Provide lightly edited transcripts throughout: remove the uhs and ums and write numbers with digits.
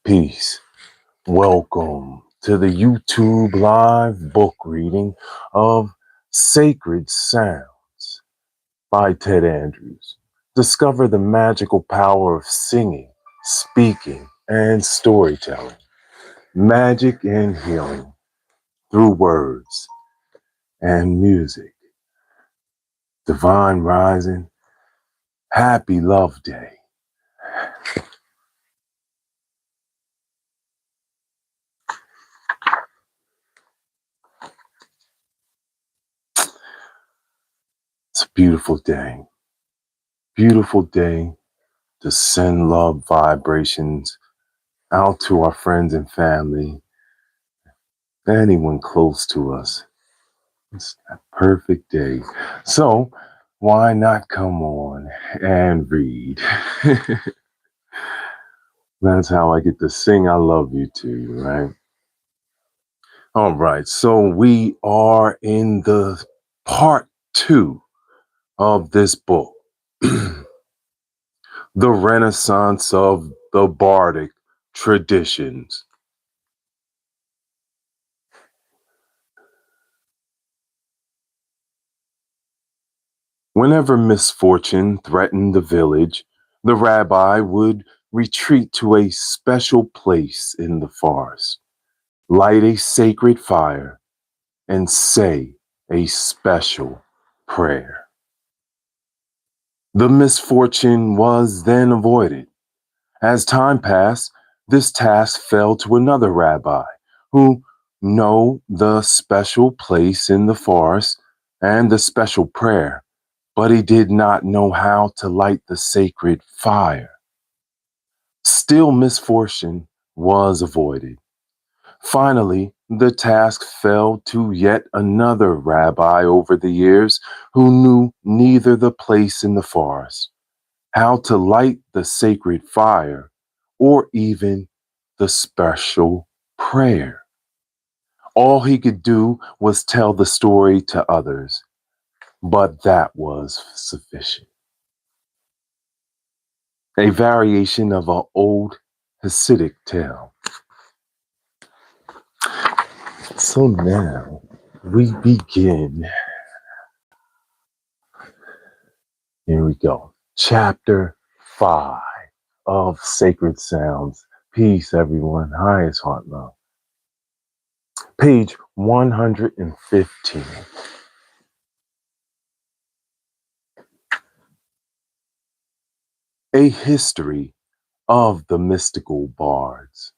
Peace. Welcome to the YouTube live book reading of Sacred Sounds by Ted Andrews. Discover the magical power of singing, speaking, and storytelling. Magic and healing through words and music. Divine Rising. Happy Love Day. It's a beautiful day. Beautiful day to send love vibrations out to our friends and family, anyone close to us. It's a perfect day. So why not come on and read? That's how I get to sing I love you to you, right? All right, so we are in the part 2 of this book, The Renaissance of the Bardic Traditions. Whenever misfortune threatened the village, the rabbi would retreat to a special place in the forest, light a sacred fire, and say a special prayer. The misfortune was then avoided. As time passed, this task fell to another rabbi who knew the special place in the forest and the special prayer, but he did not know how to light the sacred fire. Still, misfortune was avoided. Finally, the task fell to yet another rabbi over the years who knew neither the place in the forest, how to light the sacred fire, or even the special prayer. All he could do was tell the story to others, but that was sufficient. A variation of an old Hasidic tale. So now we begin. Here we go. Chapter 5 of Sacred Sounds. Peace, everyone. Highest heart love. Page 115. A history of the mystical bards.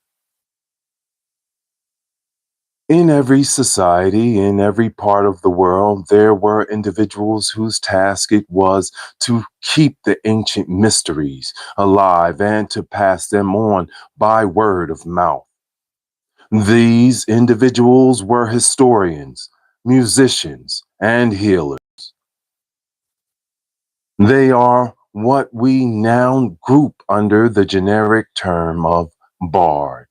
In every society, in every part of the world, there were individuals whose task it was to keep the ancient mysteries alive and to pass them on by word of mouth. These individuals were historians, musicians, and healers. They are what we now group under the generic term of bard.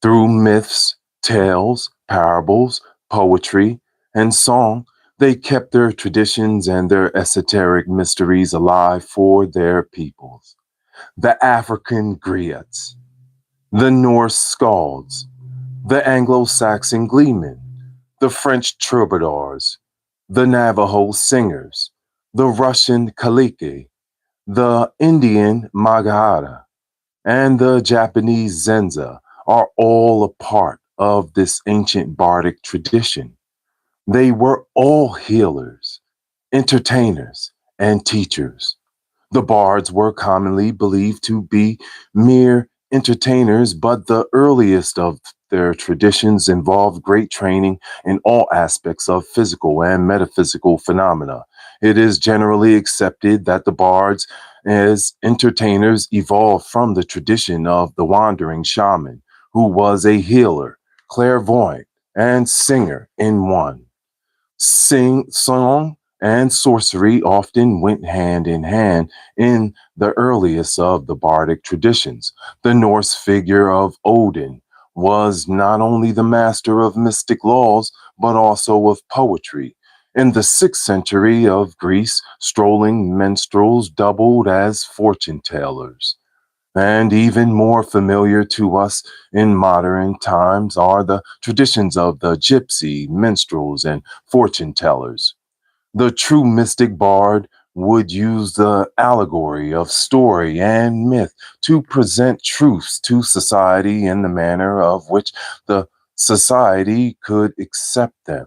Through myths, tales, parables, poetry, and song, they kept their traditions and their esoteric mysteries alive for their peoples. The African griots, the Norse skalds, the Anglo-Saxon gleemen, the French troubadours, the Navajo singers, the Russian kaliki, the Indian Magadha, and the Japanese Zenza are all a part of this ancient bardic tradition. They were all healers, entertainers, and teachers. The bards were commonly believed to be mere entertainers, but the earliest of their traditions involved great training in all aspects of physical and metaphysical phenomena. It is generally accepted that the bards, as entertainers, evolved from the tradition of the wandering shaman, who was a healer, clairvoyant, and singer in one. Song and sorcery often went hand in hand in the earliest of the bardic traditions. The Norse figure of Odin was not only the master of mystic laws, but also of poetry. In the 6th century of Greece, strolling minstrels doubled as fortune tellers. And even more familiar to us in modern times are the traditions of the gypsy, minstrels, and fortune tellers. The true mystic bard would use the allegory of story and myth to present truths to society in the manner of which the society could accept them.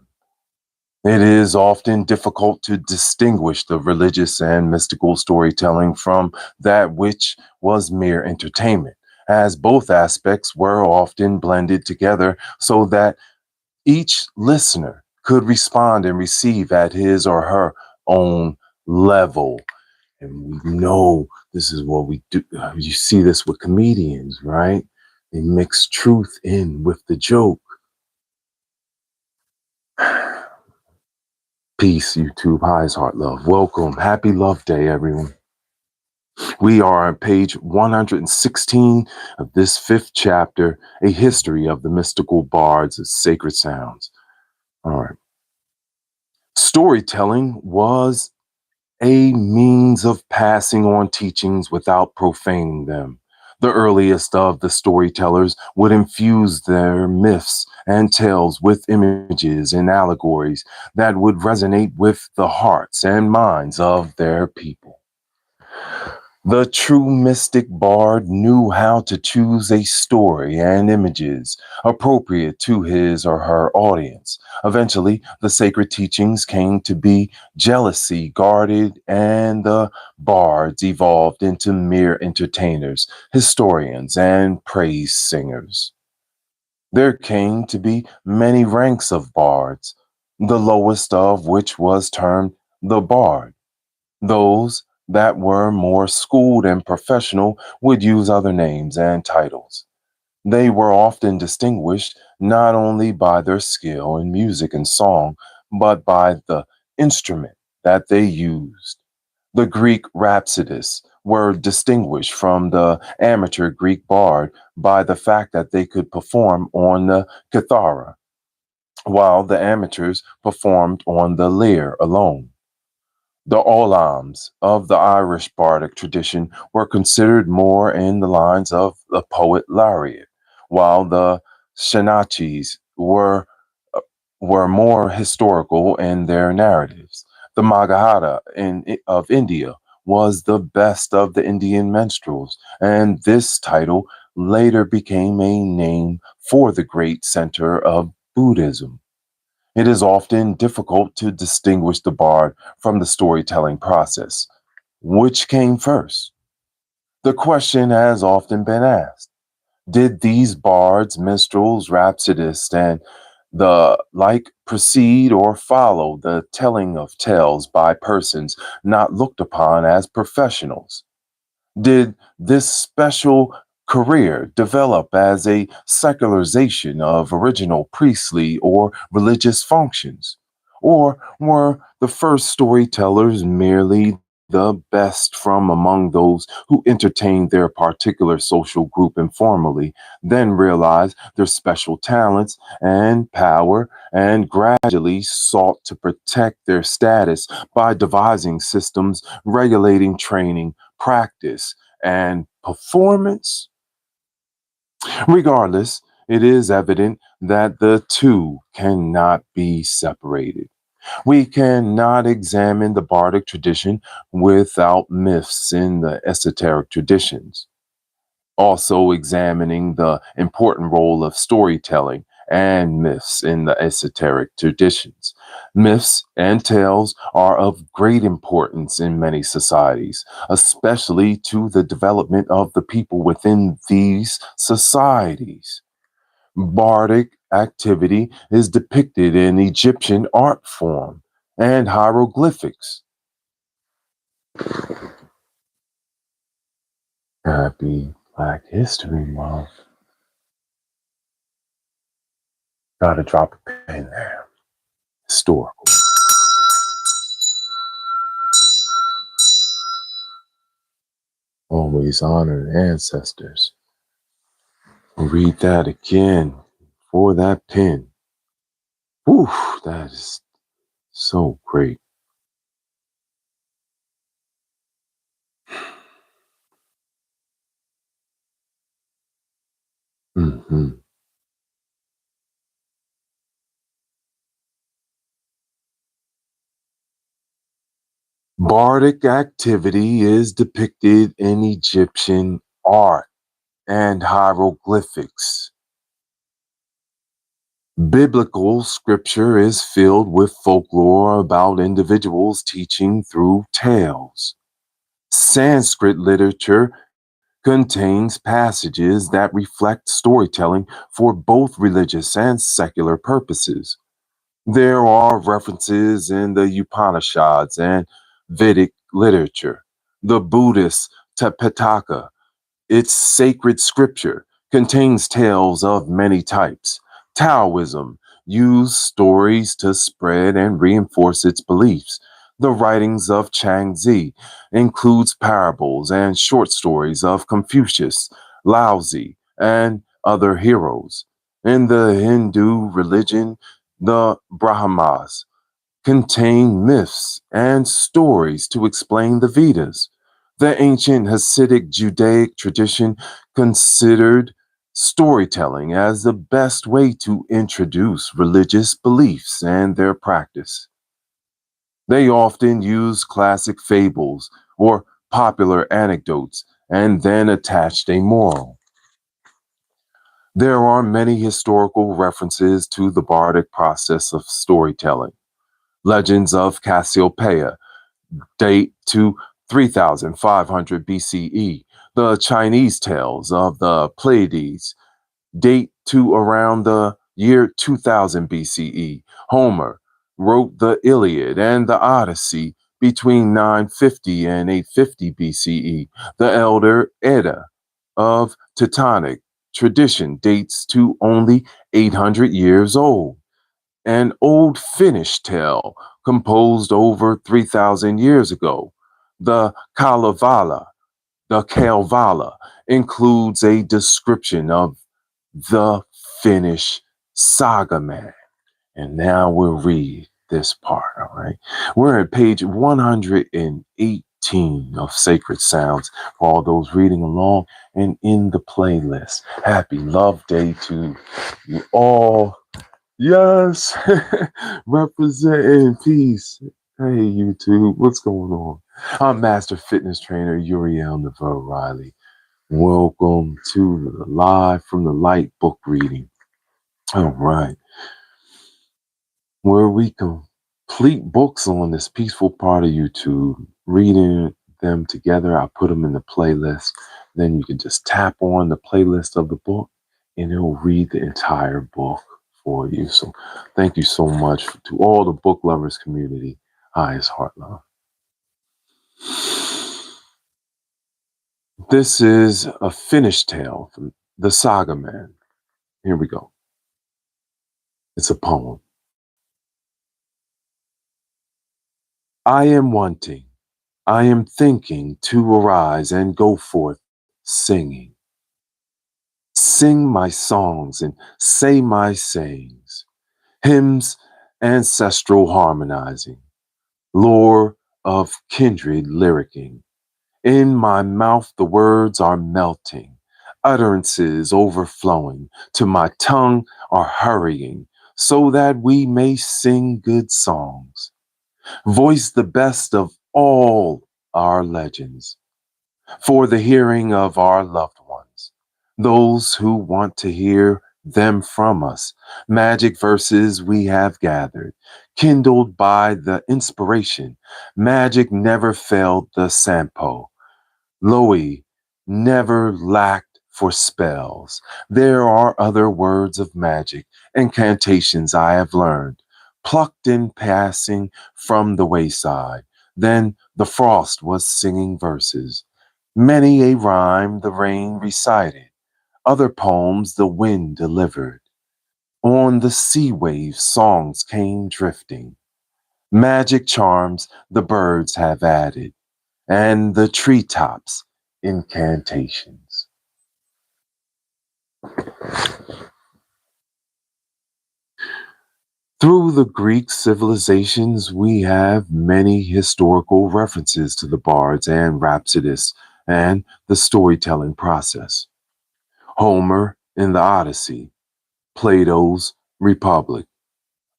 It is often difficult to distinguish the religious and mystical storytelling from that which was mere entertainment, as both aspects were often blended together so that each listener could respond and receive at his or her own level. And we know this is what we do. You see this with comedians, right? They mix truth in with the joke. Peace, YouTube. Highs, heart, love. Welcome. Happy Love Day, everyone. We are on page 116 of this fifth chapter, A History of the Mystical Bards of Sacred Sounds. All right. Storytelling was a means of passing on teachings without profaning them. The earliest of the storytellers would infuse their myths and tales with images and allegories that would resonate with the hearts and minds of their people. The true mystic bard knew how to choose a story and images appropriate to his or her audience. Eventually, the sacred teachings came to be jealousy guarded, and the bards evolved into mere entertainers, historians, and praise singers. There came to be many ranks of bards, the lowest of which was termed the bard. Those that were more schooled and professional would use other names and titles. They were often distinguished not only by their skill in music and song, but by the instrument that they used. The Greek rhapsodists were distinguished from the amateur Greek bard by the fact that they could perform on the kithara, while the amateurs performed on the lyre alone. The Olams of the Irish Bardic tradition were considered more in the lines of the poet laureate, while the Shanachis were more historical in their narratives. The of India was the best of the Indian minstrels, and this title later became a name for the great center of Buddhism. It is often difficult to distinguish the bard from the storytelling process. Which came first? The question has often been asked. Did these bards, minstrels, rhapsodists, and the like precede or follow the telling of tales by persons not looked upon as professionals? Did this special career develop as a secularization of original priestly or religious functions? Or were the first storytellers merely the best from among those who entertained their particular social group informally, then realized their special talents and power, and gradually sought to protect their status by devising systems regulating training, practice, and performance? Regardless, it is evident that the two cannot be separated. We cannot examine the Bardic tradition without myths in the esoteric traditions, also examining the important role of storytelling and myths in the esoteric traditions. Myths and tales are of great importance in many societies, especially to the development of the people within these societies. Bardic activity is depicted in Egyptian art form and hieroglyphics. Happy Black History Month. Gotta drop a pin there. Historical. Always honor ancestors. Read that again for that pin. Whew, that is so great. Mhm. Bardic activity is depicted in Egyptian art and hieroglyphics. Biblical scripture is filled with folklore about individuals teaching through tales. Sanskrit literature contains passages that reflect storytelling for both religious and secular purposes. There are references in the Upanishads and Vedic literature. The Buddhist Tipitaka, its sacred scripture, contains tales of many types. Taoism used stories to spread and reinforce its beliefs. The writings of Changzi includes parables and short stories of Confucius, Laozi, and other heroes. In the Hindu religion, the Brahmas contain myths and stories to explain the Vedas. The ancient Hasidic Judaic tradition considered storytelling as the best way to introduce religious beliefs and their practice. They often use classic fables or popular anecdotes and then attached a moral. There are many historical references to the bardic process of storytelling. Legends of Cassiopeia date to 3500 BCE. The Chinese tales of the Pleiades date to around the year 2000 BCE. Homer wrote the Iliad and the Odyssey between 950 and 850 BCE. The Elder Edda of Teutonic tradition dates to only 800 years old. An old Finnish tale composed over 3,000 years ago. The Kalevala, the Kalevala, includes a description of the Finnish saga man. And now we'll read this part, all right? We're at page 118 of Sacred Sounds for all those reading along and in the playlist. Happy Love Day to you all. Yes, representing peace. Hey, YouTube, what's going on? I'm Master Fitness Trainer Uriel Neville Riley. Welcome to the Live from the Light book reading. All right, where we complete books on this peaceful part of YouTube, reading them together. I put them in the playlist. Then you can just tap on the playlist of the book and it'll read the entire book for you. So thank you so much to all the book lovers community. Highest heart love. This is a Finnish tale from the Saga Man. Here we go. It's a poem. I am wanting, I am thinking to arise and go forth singing. Sing my songs and say my sayings, hymns ancestral harmonizing, lore of kindred lyricking. In my mouth the words are melting, utterances overflowing, to my tongue are hurrying, so that we may sing good songs, voice the best of all our legends, for the hearing of our loved ones, those who want to hear them from us, magic verses we have gathered, kindled by the inspiration. Magic never failed the Sampo. Loe never lacked for spells. There are other words of magic, incantations I have learned, plucked in passing from the wayside. Then the frost was singing verses. Many a rhyme the rain recited, other poems the wind delivered. On the sea waves songs came drifting. Magic charms the birds have added, and the treetops incantations. Through the Greek civilizations, we have many historical references to the bards and rhapsodists and the storytelling process. Homer in the Odyssey, Plato's Republic,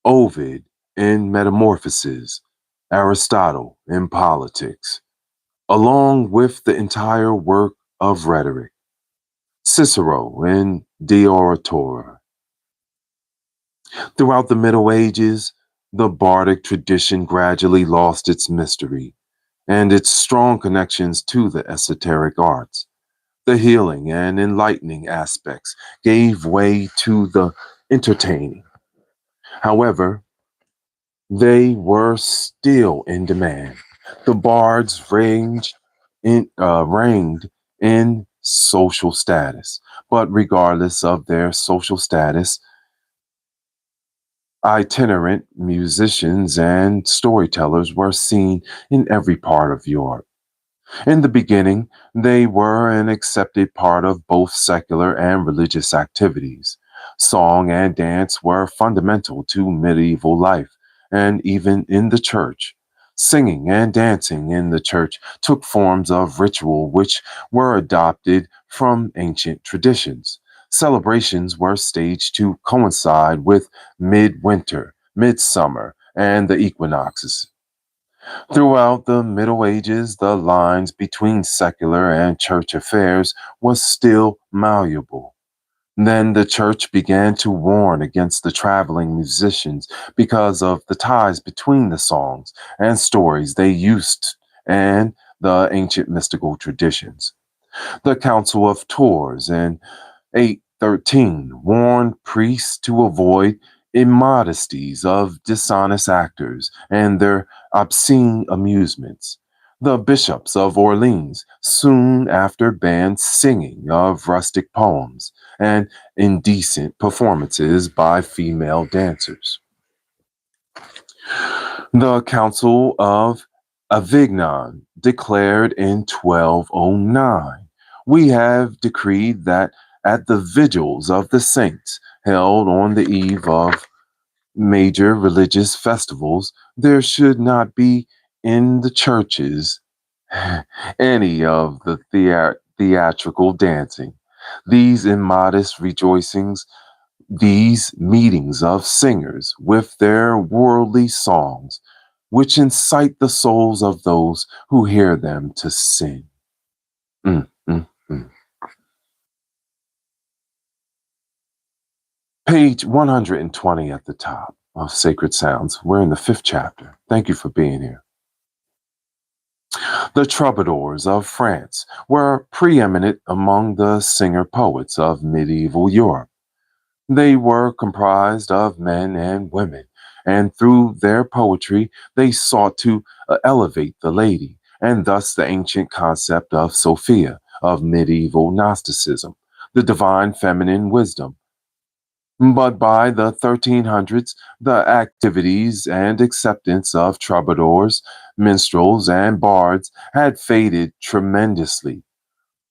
Ovid in Metamorphoses, Aristotle in Politics, along with the entire work of rhetoric, Cicero in De Oratora. Throughout the Middle Ages, the Bardic tradition gradually lost its mystery and its strong connections to the esoteric arts. The healing and enlightening aspects gave way to the entertaining. However, they were still in demand. The bards reigned in social status, but regardless of their social status, itinerant musicians and storytellers were seen in every part of Europe. In the beginning, they were an accepted part of both secular and religious activities. Song and dance were fundamental to medieval life, and even in the church. Singing and dancing in the church took forms of ritual which were adopted from ancient traditions. Celebrations were staged to coincide with midwinter, midsummer, and the equinoxes. Throughout the Middle Ages, the lines between secular and church affairs was still malleable. Then the church began to warn against the traveling musicians because of the ties between the songs and stories they used and the ancient mystical traditions. The Council of Tours in 813 warned priests to avoid immodesties of dishonest actors and their obscene amusements. The bishops of Orleans soon after banned singing of rustic poems and indecent performances by female dancers. The Council of Avignon declared in 1209, "We have decreed that at the vigils of the saints held on the eve of major religious festivals, there should not be in the churches any of the theatrical dancing. These immodest rejoicings, these meetings of singers with their worldly songs, which incite the souls of those who hear them to sin." Mm, mm, mm. Page 120 at the top of Sacred Sounds. We're in the 5th chapter. Thank you for being here. The troubadours of France were preeminent among the singer poets of medieval Europe. They were comprised of men and women, and through their poetry they sought to elevate the lady, and thus the ancient concept of Sophia, of medieval Gnosticism, the divine feminine wisdom. But by the 1300s, the activities and acceptance of troubadours, minstrels, and bards had faded tremendously.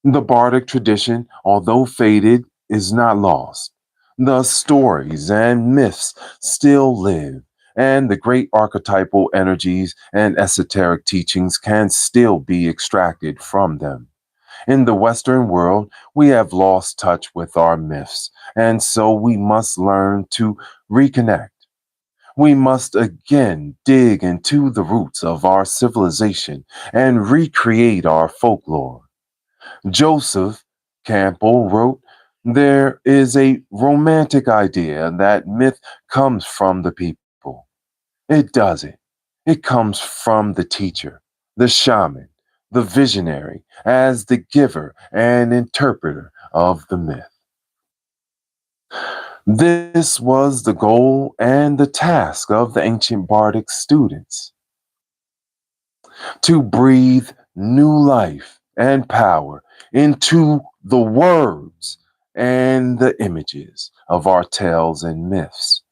The bardic tradition, although faded, is not lost. The stories and myths still live, and the great archetypal energies and esoteric teachings can still be extracted from them. In the Western world, we have lost touch with our myths, and so we must learn to reconnect. We must again dig into the roots of our civilization and recreate our folklore. Joseph Campbell wrote, "There is a romantic idea that myth comes from the people. It doesn't. It comes from the teacher, the shaman, the visionary, as the giver and interpreter of the myth." This was the goal and the task of the ancient bardic students, to breathe new life and power into the words and the images of our tales and myths.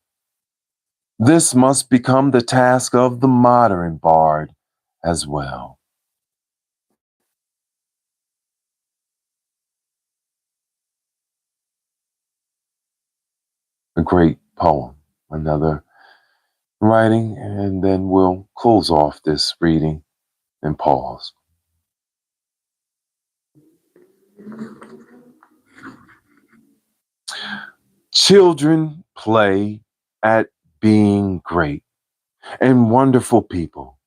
This must become the task of the modern bard as well. A great poem, another writing, and then we'll close off this reading and pause. Children play at being great and wonderful people,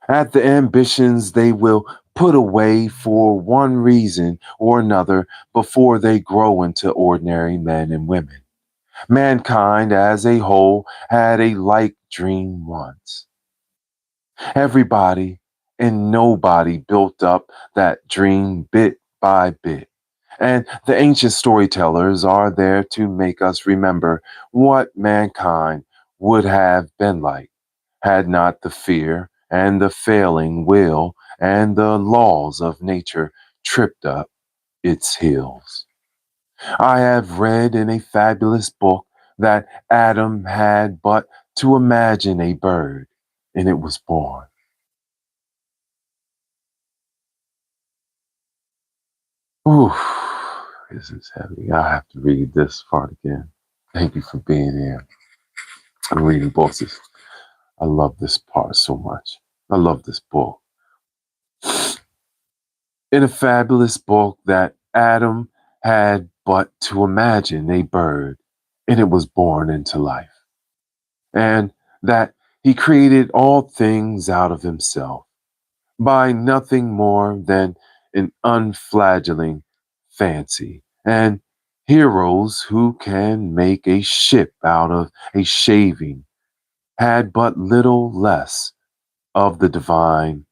at the ambitions they will put away for one reason or another before they grow into ordinary men and women. Mankind as a whole had a like dream once. Everybody and nobody built up that dream bit by bit. And the ancient storytellers are there to make us remember what mankind would have been like had not the fear and the failing will and the laws of nature tripped up its heels. I have read in a fabulous book that Adam had but to imagine a bird and it was born. Ooh, this is heavy. I have to read this part again. Thank you for being here. I'm reading books. I love this part so much. I love this book. In a fabulous book that Adam had but to imagine a bird and it was born into life. And that he created all things out of himself by nothing more than an unflagellating fancy, and heroes who can make a ship out of a shaving had but little less of the divine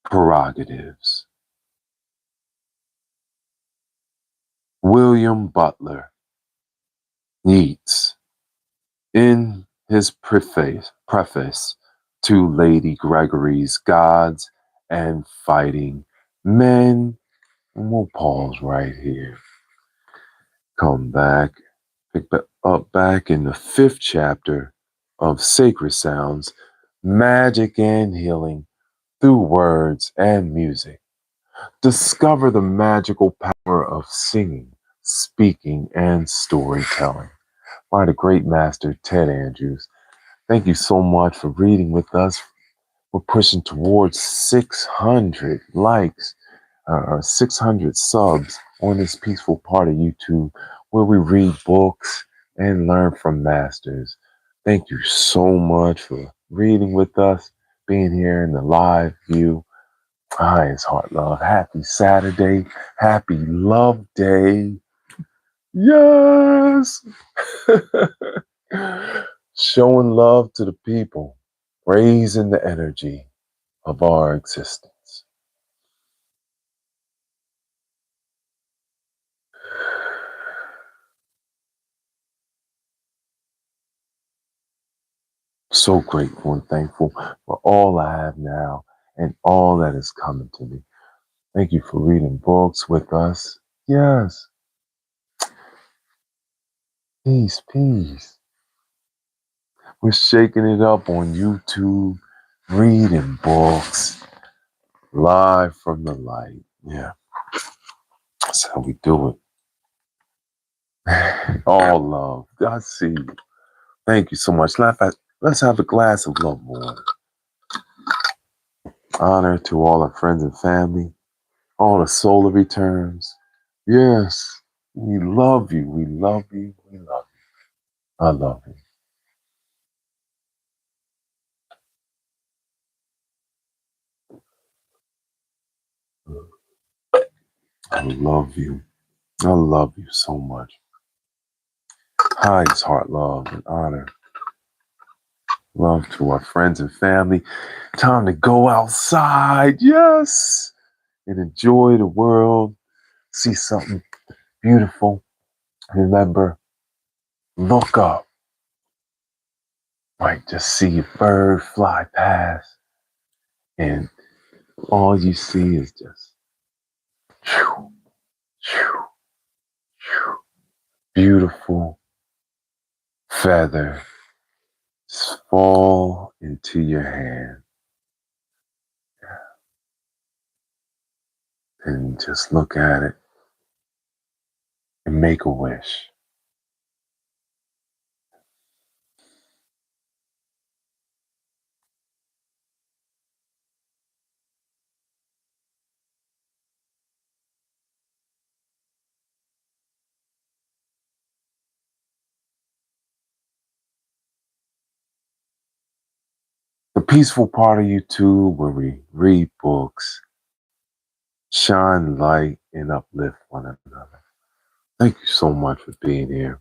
prerogatives. William Butler Yeats, in his preface to Lady Gregory's Gods and Fighting Men, and we'll pause right here. Come back, pick up back in the 5th chapter of Sacred Sounds, Magic and Healing through Words and Music. Discover the magical power of singing, speaking, and storytelling by the great master Ted Andrews. Thank you so much for reading with us. We're pushing towards 600 likes, 600 subs on this peaceful part of YouTube where we read books and learn from masters. Thank you so much for reading with us, being here in the live view. Hi, it's Heart Love. Happy Saturday. Happy Love Day. Yes. Showing love to the people, raising the energy of our existence. So grateful and thankful for all I have now and all that is coming to me. Thank you for reading books with us. Yes. Peace, peace. We're shaking it up on YouTube, reading books, live from the light. Yeah, that's how we do it. All love. I see you. Thank you so much. Let's have a glass of love water. Honor to all our friends and family, all the solar returns. Yes, we love you. We love you. We love you. I love you. I love you. I love you so much. Highest heart love and honor. Love to our friends and family. Time to go outside. Yes. And enjoy the world. See something beautiful. Remember, look up. Might just see a bird fly past. And all you see is just shoo, shoo, shoo, beautiful feather just fall into your hand and just look at it and make a wish. peaceful part of YouTube where we read books, shine light, and uplift one another. Thank you so much for being here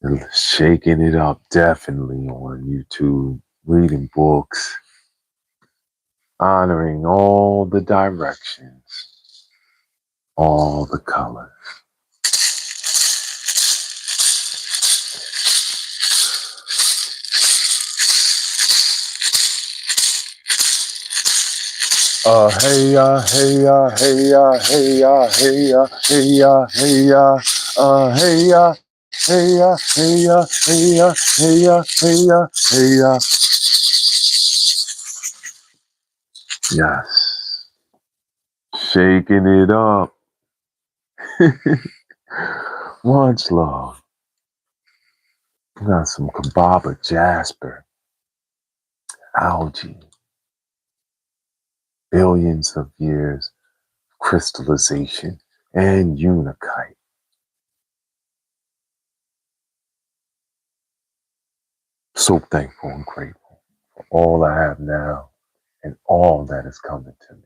and shaking it up definitely on YouTube, reading books, honoring all the directions, all the colors. Hey ya, hey ya, hey ya, hey ya, hey ya, hey ya, hey ya, hey ya, hey ya, hey ya, hey ya, hey ya, hey ya, hey ya. Yes, shaking it up. Much love. Got some kababa jasper, algae, billions of years crystallization, and unikite. So thankful and grateful for all I have now and all that is coming to me.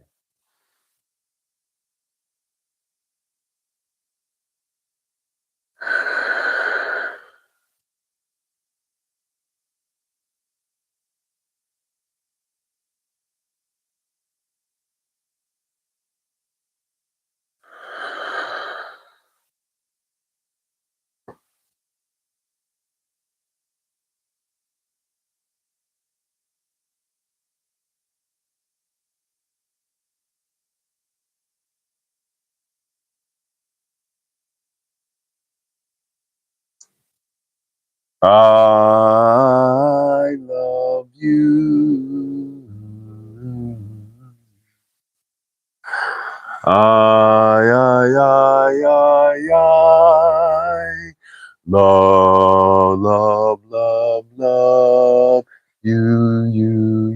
I love you. I love, love, love, love you.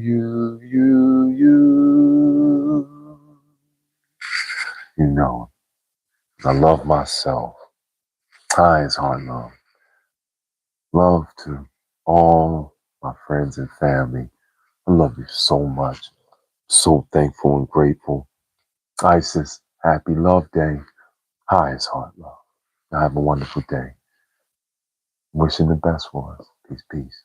You know, I love myself. High is heart love. Love to all my friends and family. I love you so much. So thankful and grateful. Isis, happy love day. High is heart love. Have a wonderful day. Wishing the best for us. Peace, peace.